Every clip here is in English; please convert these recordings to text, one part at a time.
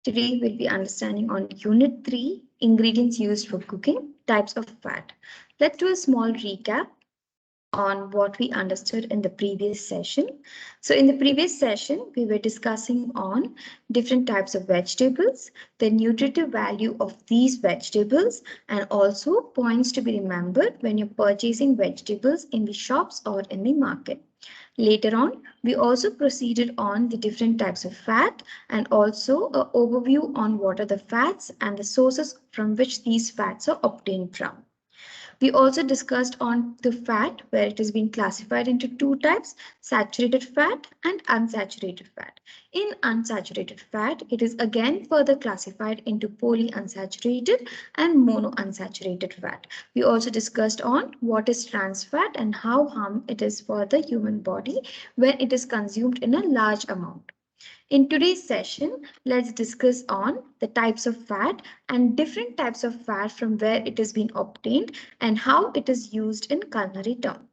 Today we'll be understanding on Unit 3, Ingredients Used for Cooking, Types of Fat. Let's do a small recap on what we understood in the previous session. So in the previous session, we were discussing on different types of vegetables, the nutritive value of these vegetables, and also points to be remembered when you're purchasing vegetables in the shops or in the market. Later on, we also proceeded on the different types of fat and also an overview on what are the fats and the sources from which these fats are obtained from. We also discussed on the fat where it has been classified into two types, saturated fat and unsaturated fat. In unsaturated fat, it is again further classified into polyunsaturated and monounsaturated fat. We also discussed on what is trans fat and how harm it is for the human body when it is consumed in a large amount. In today's session, let's discuss on the types of fat and different types of fat from where it has been obtained and how it is used in culinary term.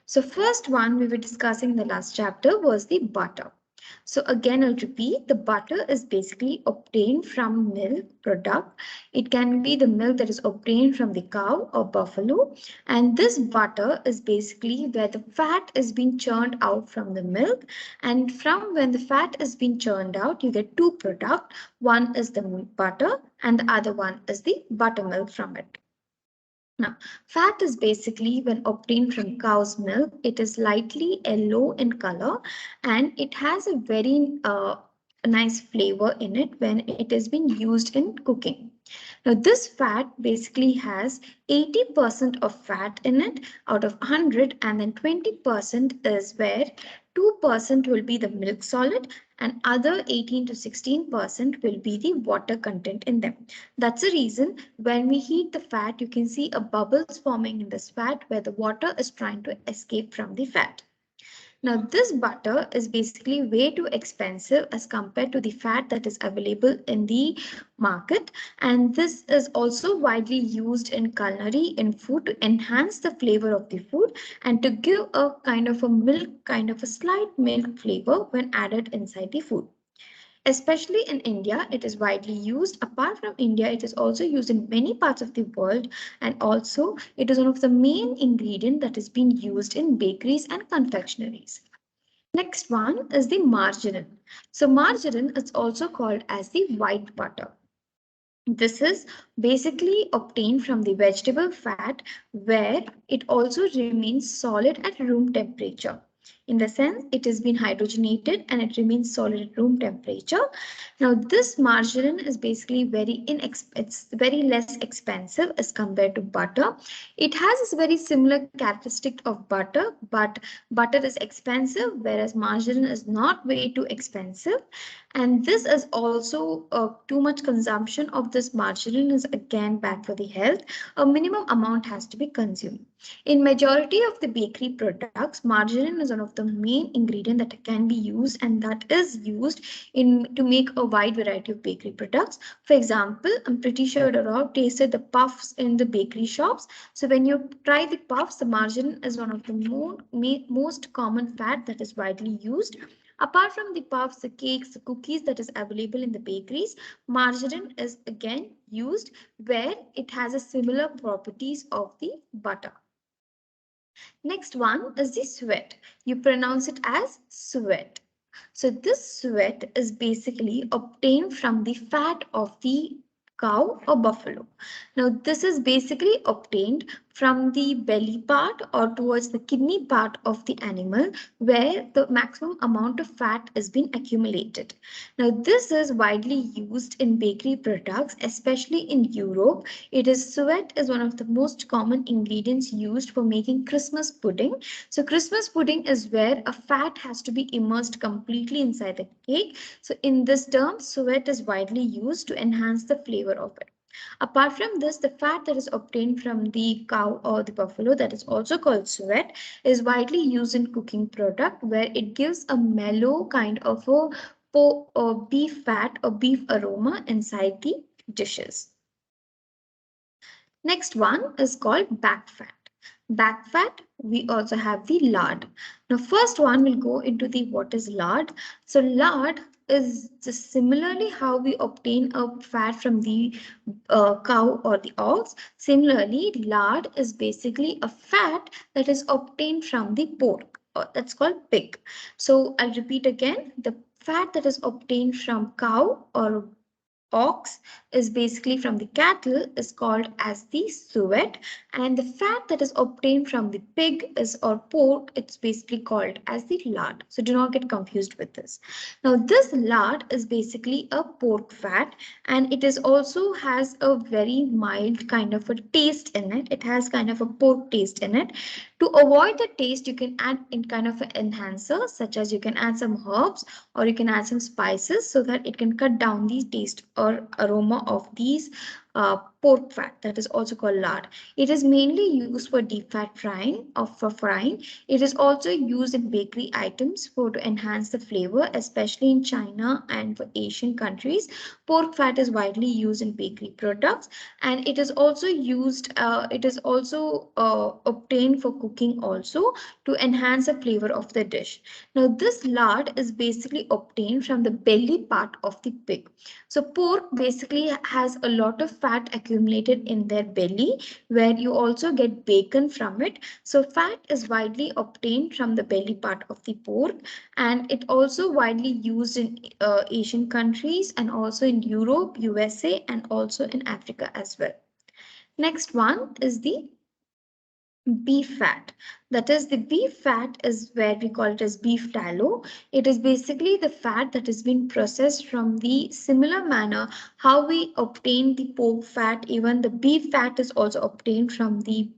So first one we were discussing in the last chapter was the butter. So again, I'll repeat, the butter is basically obtained from milk product. It can be the milk that is obtained from the cow or buffalo. And this butter is basically where the fat is being churned out from the milk. And from when the fat is being churned out, you get two products. One is the butter and the other one is the buttermilk from it. Now, fat is basically when obtained from cow's milk. It is lightly yellow in color and it has a very nice flavor in it when it has been used in cooking. Now, this fat basically has 80% of fat in it out of 100, and then 20% is where 2% will be the milk solid and other 18 to 16% will be the water content in them. That's the reason when we heat the fat, you can see a bubbles forming in this fat where the water is trying to escape from the fat. Now, this butter is basically way too expensive as compared to the fat that is available in the market. And this is also widely used in culinary in food to enhance the flavor of the food and to give a kind of a milk, kind of a slight milk flavor when added inside the food. Especially in India, it is widely used. Apart from India, it is also used in many parts of the world, and also it is one of the main ingredients that is being used in bakeries and confectionaries. Next one is the margarine. So margarine is also called as the white butter. This is basically obtained from the vegetable fat where it also remains solid at room temperature. In the sense, it has been hydrogenated and it remains solid at room temperature. Now, this margarine is basically it's very less expensive as compared to butter. It has a very similar characteristic of butter, but butter is expensive, whereas margarine is not way too expensive. And this is also too much consumption of this margarine is again bad for the health. A minimum amount has to be consumed. In majority of the bakery products, margarine is one of the main ingredient that can be used and that is used to make a wide variety of bakery products. For example, I'm pretty sure you've all tasted the puffs in the bakery shops. So when you try the puffs, the margarine is one of the most common fat that is widely used. Apart from the puffs, the cakes, the cookies that is available in the bakeries, margarine is again used where it has a similar properties of the butter. Next one is the sweat. You pronounce it as sweat. So this sweat is basically obtained from the fat of the cow or buffalo. Now this is basically obtained from the belly part or towards the kidney part of the animal where the maximum amount of fat has been accumulated. Now this is widely used in bakery products, especially in Europe. Sweat is one of the most common ingredients used for making Christmas pudding. So Christmas pudding is where a fat has to be immersed completely inside the cake. So in this term, sweat is widely used to enhance the flavor of it. Apart from this, the fat that is obtained from the cow or the buffalo that is also called sweat is widely used in cooking product where it gives a mellow kind of a beef fat or beef aroma inside the dishes. Next one is called back fat. Back fat, we also have the lard. Now, first one will go into the what is lard. So lard is just similarly how we obtain a fat from the cow or the ox. Similarly, lard is basically a fat that is obtained from the pork. That's called pig. So I'll repeat again. The fat that is obtained from cow or ox is basically from the cattle is called as the suet, and the fat that is obtained from the pig is or pork, it's basically called as the lard. So do not get confused with this. Now this lard is basically a pork fat, and it is also has a very mild kind of a taste in it. It has kind of a pork taste in it. To avoid the taste, you can add in kind of an enhancer, such as you can add some herbs or you can add some spices so that it can cut down the taste or aroma of these pork fat, that is also called lard. It is mainly used for deep fat frying or for frying. It is also used in bakery items for to enhance the flavor, especially in China and for Asian countries. Pork fat is widely used in bakery products, and it is also used. It is also obtained for cooking also to enhance the flavor of the dish. Now, this lard is basically obtained from the belly part of the pig. So, pork basically has a lot of fat accumulated in their belly, where you also get bacon from it. So, fat is widely obtained from the belly part of the pork, and it also widely used in Asian countries and also in Europe, USA, and also in Africa as well. Next one is the beef fat. That is, the beef fat is where we call it as beef tallow. It is basically the fat that has been processed from the similar manner how we obtain the pork fat. Even the beef fat is also obtained from the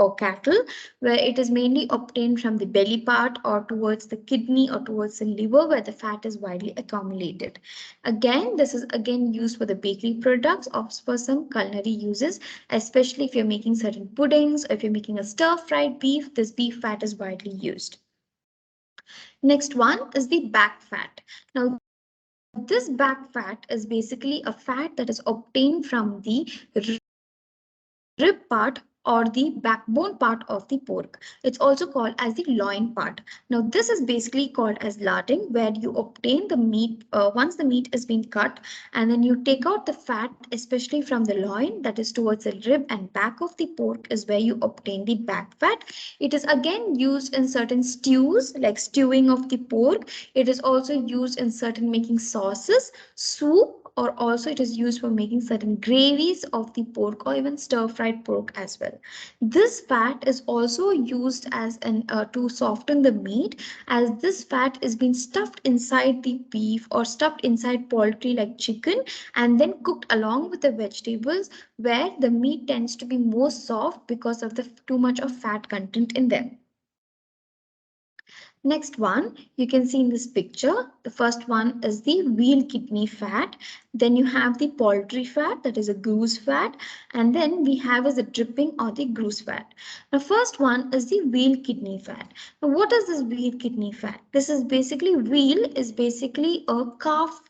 or cattle, where it is mainly obtained from the belly part or towards the kidney or towards the liver, where the fat is widely accumulated. Again, this is again used for the bakery products or for some culinary uses, especially if you're making certain puddings or if you're making a stir-fried beef, this beef fat is widely used. Next one is the back fat. Now, this back fat is basically a fat that is obtained from the rib part or the backbone part of the pork. It's also called as the loin part. Now, this is basically called as larding, where you obtain the meat once the meat is being cut, and then you take out the fat, especially from the loin, that is towards the rib and back of the pork, is where you obtain the back fat. It is again used in certain stews, like stewing of the pork. It is also used in certain making sauces, soup, or also it is used for making certain gravies of the pork or even stir-fried pork as well. This fat is also used as an to soften the meat, as this fat is being stuffed inside the beef or stuffed inside poultry like chicken and then cooked along with the vegetables, where the meat tends to be more soft because of the too much of fat content in them. Next one, you can see in this picture, the first one is the veal kidney fat. Then you have the poultry fat, that is a goose fat. And then we have is the dripping or the goose fat. The first one is the veal kidney fat. Now, what is this veal kidney fat? This is basically, veal is basically a calf,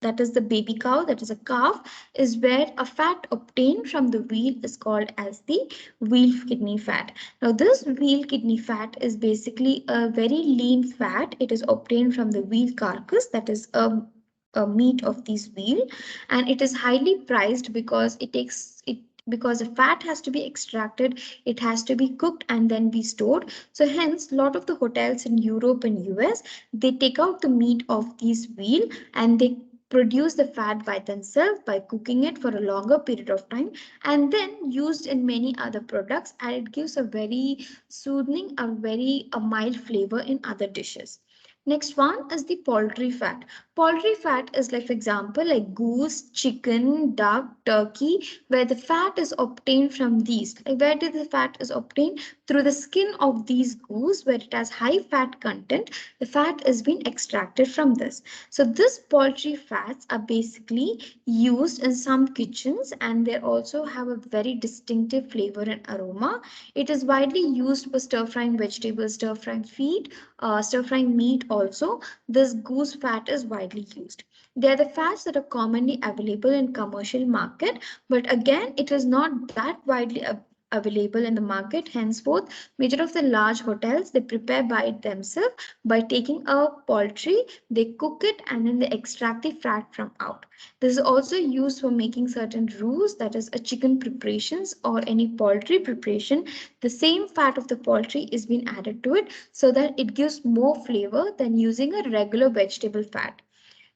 that is the baby cow, that is a calf, is where a fat obtained from the veal is called as the veal kidney fat. Now this veal kidney fat is basically a very lean fat. It is obtained from the veal carcass, that is a meat of this veal, and it is highly prized because it takes it because the fat has to be extracted, it has to be cooked and then be stored. So hence a lot of the hotels in Europe and US, they take out the meat of these veal and they produce the fat by themselves by cooking it for a longer period of time and then used in many other products, and it gives a very soothing, a mild flavor in other dishes. Next one is the poultry fat. Poultry fat is like, for example, like goose, chicken, duck, turkey, where the fat is obtained from these. Like where did the fat is obtained? Through the skin of these goose, where it has high fat content, the fat is being extracted from this. So this poultry fats are basically used in some kitchens, and they also have a very distinctive flavor and aroma. It is widely used for stir frying vegetables, stir frying meat also. This goose fat is widely used. They are the fats that are commonly available in commercial market, but again, it is not that widely available in the market. Henceforth, major of the large hotels, they prepare by it themselves by taking a poultry, they cook it and then they extract the fat from out. This is also used for making certain roux, that is a chicken preparations or any poultry preparation. The same fat of the poultry is being added to it so that it gives more flavor than using a regular vegetable fat.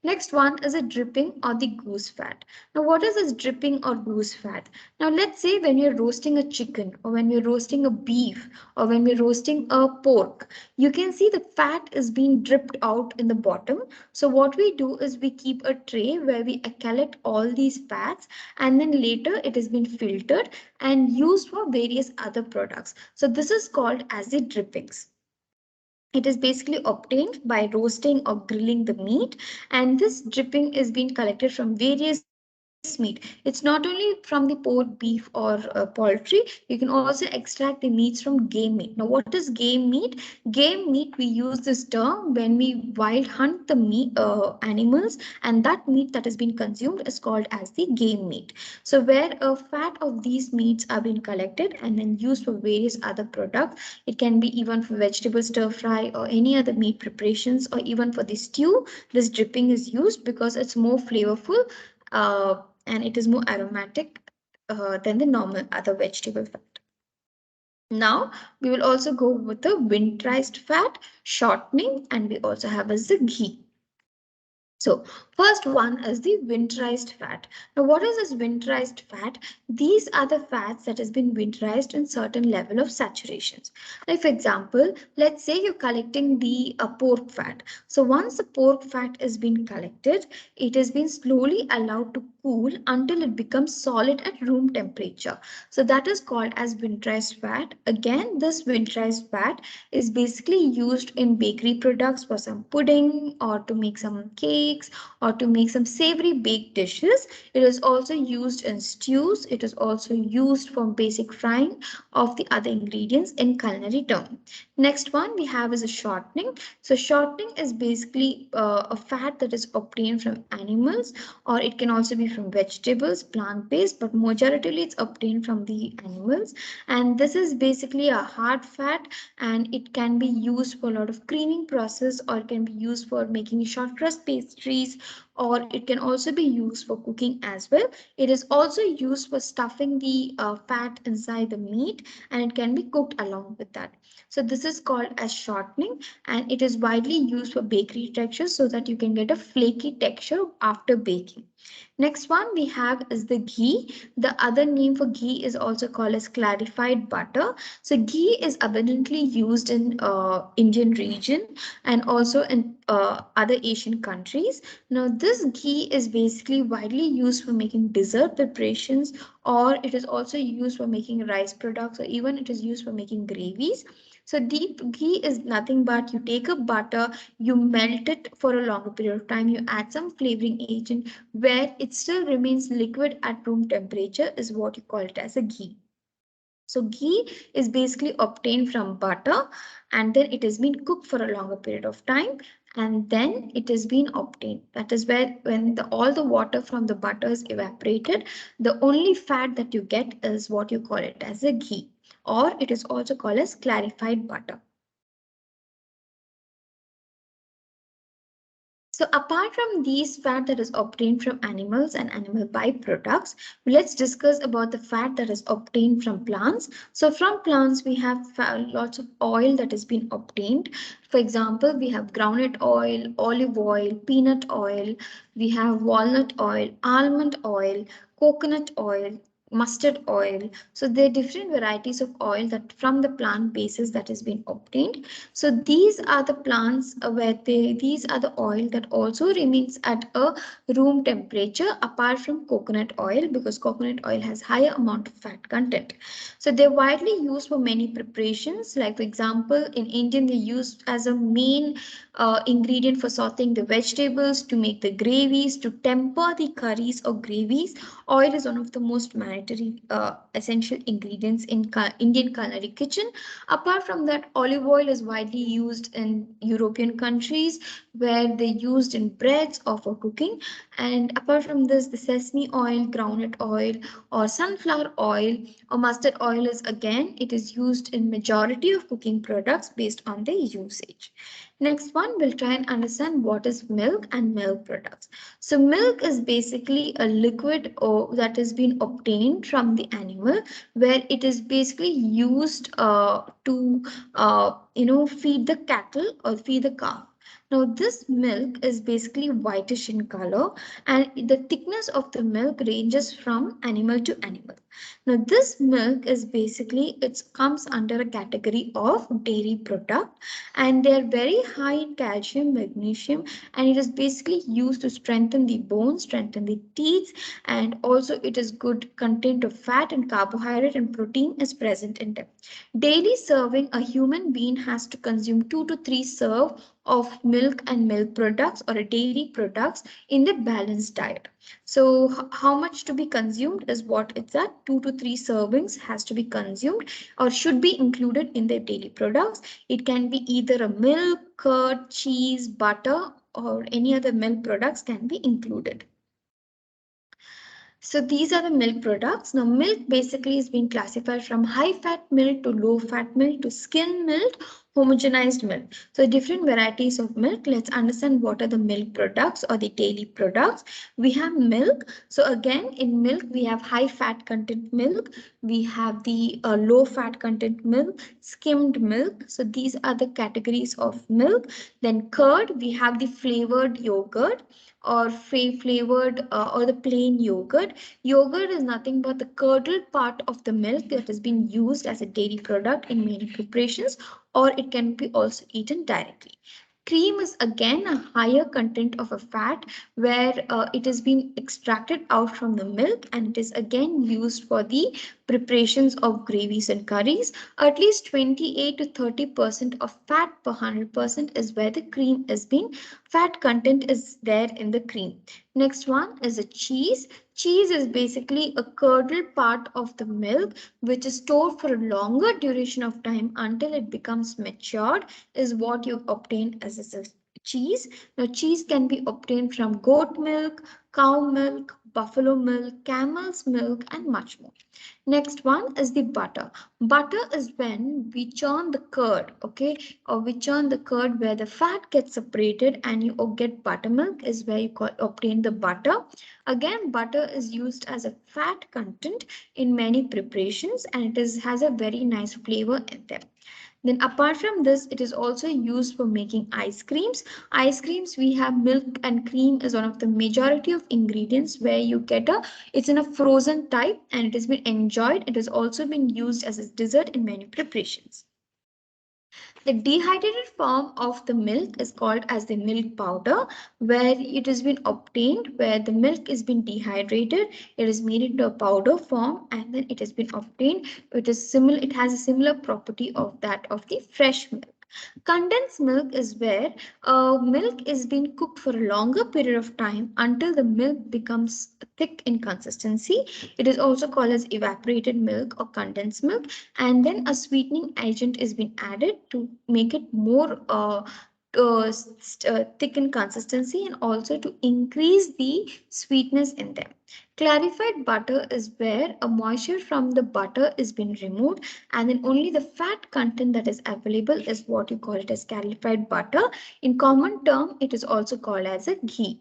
Next one is a dripping or the goose fat. Now, what is this dripping or goose fat? Now, let's say when you're roasting a chicken or when we're roasting a beef or when we're roasting a pork, you can see the fat is being dripped out in the bottom. So what we do is we keep a tray where we collect all these fats and then later it has been filtered and used for various other products. So this is called as the drippings. It is basically obtained by roasting or grilling the meat, and this dripping is being collected from various meat. It's not only from the pork, beef, or poultry. You can also extract the meats from game meat. Now, what is game meat? Game meat, we use this term when we wild hunt the animals, and that meat that has been consumed is called as the game meat. So, where a fat of these meats are being collected and then used for various other products, it can be even for vegetable stir fry or any other meat preparations or even for the stew. This dripping is used because it's more flavorful and it is more aromatic than the normal other vegetable fat. Now we will also go with the winterized fat, shortening, and we also have as the ghee. So first one is the winterized fat. Now what is this winterized fat? These are the fats that has been winterized in certain level of saturations. Like for example, let's say you're collecting the pork fat. So once the pork fat is being collected, it has been slowly allowed to cool until it becomes solid at room temperature. So that is called as winterized fat. Again, this winterized fat is basically used in bakery products for some pudding or to make some cakes or to make some savory baked dishes. It is also used in stews. It is also used for basic frying of the other ingredients in culinary term. Next one we have is a shortening. So shortening is basically a fat that is obtained from animals, or it can also be from vegetables, plant-based, but majoritarily it's obtained from the animals. And this is basically a hard fat, and it can be used for a lot of creaming process, or it can be used for making short crust pastries, or it can also be used for cooking as well. It is also used for stuffing the fat inside the meat, and it can be cooked along with that. So this is called as shortening, and it is widely used for bakery textures so that you can get a flaky texture after baking. Next one we have is the ghee. The other name for ghee is also called as clarified butter. So ghee is abundantly used in Indian region and also in other Asian countries. Now this ghee is basically widely used for making dessert preparations, or it is also used for making rice products, or even it is used for making gravies. So deep ghee is nothing but you take a butter, you melt it for a longer period of time, you add some flavoring agent where it still remains liquid at room temperature is what you call it as a ghee. So ghee is basically obtained from butter, and then it has been cooked for a longer period of time, and then it has been obtained. That is where when all the water from the butter is evaporated, the only fat that you get is what you call it as a ghee, or it is also called as clarified butter. So apart from these fat that is obtained from animals and animal byproducts, let's discuss about the fat that is obtained from plants. So from plants, we have lots of oil that has been obtained. For example, we have groundnut oil, olive oil, peanut oil, we have walnut oil, almond oil, coconut oil, mustard oil. So there are different varieties of oil that from the plant bases that has been obtained. So these are the plants these are the oil that also remains at a room temperature apart from coconut oil, because coconut oil has higher amount of fat content. So they're widely used for many preparations. Like for example, in Indian, they use as a main ingredient for sauteing the vegetables, to make the gravies, to temper the curries or gravies. Oil is one of the most dietary essential ingredients in Indian culinary kitchen. Apart from that, olive oil is widely used in European countries where they used in breads or for cooking. And apart from this, the sesame oil, groundnut oil, or sunflower oil or mustard oil is again, it is used in majority of cooking products based on the usage. Next one, we'll try and understand what is milk and milk products. So milk is basically a liquid or that has been obtained from the animal where it is basically used to feed the cattle or feed the cow. Now this milk is basically whitish in color and the thickness of the milk ranges from animal to animal. Now this milk is basically it comes under a category of dairy product and they are very high in calcium, magnesium, and it is basically used to strengthen the bones, strengthen the teeth, and also it is good content of fat and carbohydrate and protein is present in them. Daily serving, a human being has to consume 2 to 3 serve of milk and milk products or a dairy products in the balanced diet. So how much to be consumed is what it's at 2 to 3 servings has to be consumed or should be included in their daily products. It can be either a milk, curd, cheese, butter, or any other milk products can be included. So these are the milk products. Now milk basically is being classified from high fat milk to low fat milk to skim milk, homogenized milk. So different varieties of milk. Let's understand what are the milk products or the daily products. We have milk. So again in milk we have high fat content milk. We have the low fat content milk, skimmed milk. So these are the categories of milk. Then curd, we have the flavored yogurt or flavored or the plain yogurt. Yogurt is nothing but the curdled part of the milk that has been used as a dairy product in many preparations, or it can be also eaten directly. Cream is again a higher content of a fat where it has been extracted out from the milk and it is again used for the preparations of gravies and curries. At least 28 to 30% of fat per 100% is where the cream is being, fat content is there in the cream. Next one is a cheese. Cheese is basically a curdled part of the milk which is stored for a longer duration of time until it becomes matured is what you obtain as a cheese. Now cheese can be obtained from goat milk, cow milk, buffalo milk, camel's milk and much more. Next one is the butter. Butter is when we churn the curd, okay, or we churn the curd where the fat gets separated and you get buttermilk is where you obtain the butter. Again, butter is used as a fat content in many preparations and it has a very nice flavor in them. Then apart from this, it is also used for making ice creams. Ice creams, we have milk and cream is one of the majority of ingredients where you get it's in a frozen type and it has been enjoyed. It has also been used as a dessert in many preparations. The dehydrated form of the milk is called as the milk powder, where it has been obtained, where the milk is been dehydrated, it is made into a powder form, and then it has been obtained. It is similar. It has a similar property of that of the fresh milk. Condensed milk is where milk is being cooked for a longer period of time until the milk becomes thick in consistency. It is also called as evaporated milk or condensed milk, and then a sweetening agent is being added to make it more thick in consistency and also to increase the sweetness in them. Clarified butter is where a moisture from the butter is being removed and then only the fat content that is available is what you call it as clarified butter. In common term, it is also called as a ghee.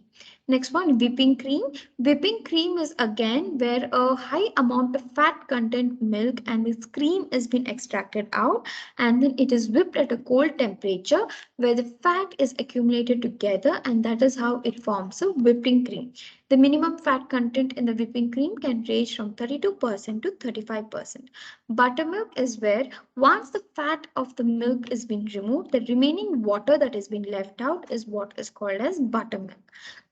Next one, whipping cream. Whipping cream is again where a high amount of fat content milk and this cream is being extracted out and then it is whipped at a cold temperature where the fat is accumulated together and that is how it forms a whipping cream. The minimum fat content in the whipping cream can range from 32% to 35%. Buttermilk is where once the fat of the milk is being removed, the remaining water that is being left out is what is called as buttermilk.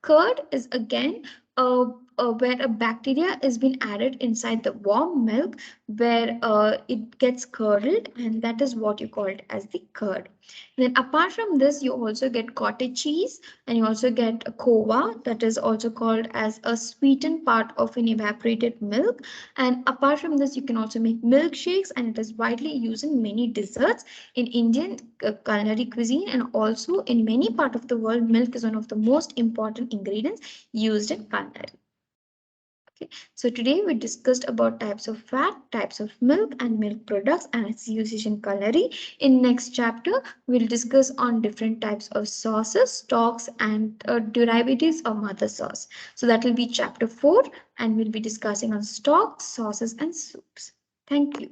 Curd is again where a bacteria is being added inside the warm milk where it gets curdled and that is what you call it as the curd. Then apart from this, you also get cottage cheese and you also get a kova, that is also called as a sweetened part of an evaporated milk. And apart from this, you can also make milkshakes, and it is widely used in many desserts in Indian culinary cuisine, and also in many part of the world, milk is one of the most important ingredients used in culinary. Okay, so today we discussed about types of fat, types of milk and milk products and its usage in culinary. In next chapter, we'll discuss on different types of sauces, stocks and derivatives of mother sauce. So that will be chapter 4 and we'll be discussing on stocks, sauces and soups. Thank you.